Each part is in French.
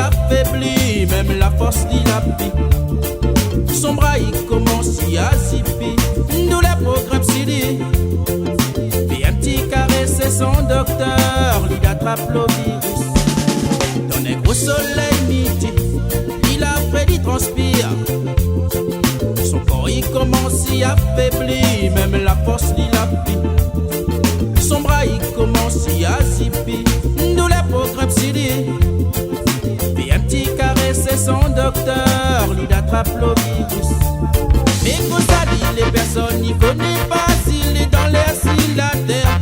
affaibli, même la force de la vie. Son bras il commence à zipper, nous les programmes s'y dit. Puis un petit carré c'est son docteur, lui attrape le virus. Dans un gros soleil midi, il a fait, il transpire. Son corps il commence à affaiblir, même la force de la vie. Son bras il commence à zipper, nous les programmes s'y dit. Puis un petit carré c'est son docteur, lui attrape le virus. Mais qu'on ça dit, les personnes n'y connaissent pas s'il est dans l'air, s'il la terre.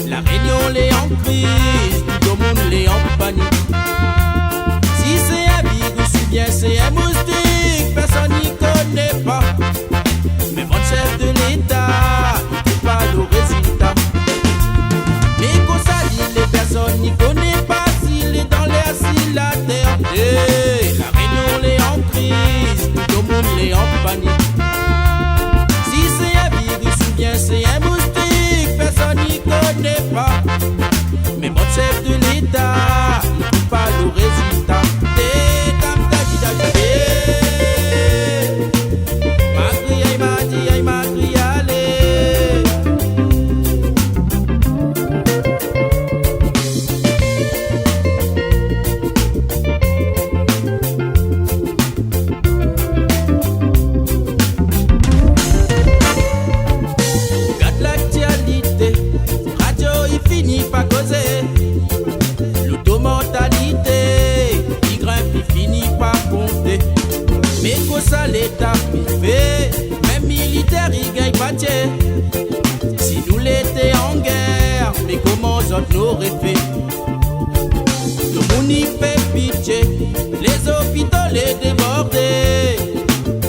La réunion l'est en crise, tout le monde l'est en panique. Si c'est un virus ou bien c'est un moustique, personne n'y connaît pas. Mais mon chef de l'État, il ne pas le résultat. Mais qu'on ça dit, les personnes n'y connaissent pas s'il est dans l'air, s'il la terre. Hey, la réunion l'est en crise, tout le monde l'est en panique. Si c'est un virus ou bien c'est un moustique, personne n'y connaît pas. Mais mon chef de l'État, il ne trouve pas le résultat. Mais que ça l'État fait, même militaire il gagne pas tiers. Si nous l'étions en guerre, mais comment ça n'aurait fait? Le monde y fait pitié, les hôpitaux les débordés.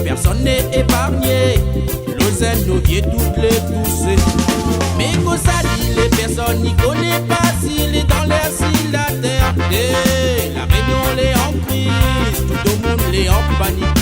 Personne n'est épargné, l'oseille nous y est toutes les poussées. Mais que ça dit, les personnes n'y connaissent pas s'il est dans l'air, s'il la terre. La réunion l'est en crise, tout le monde l'est en panique.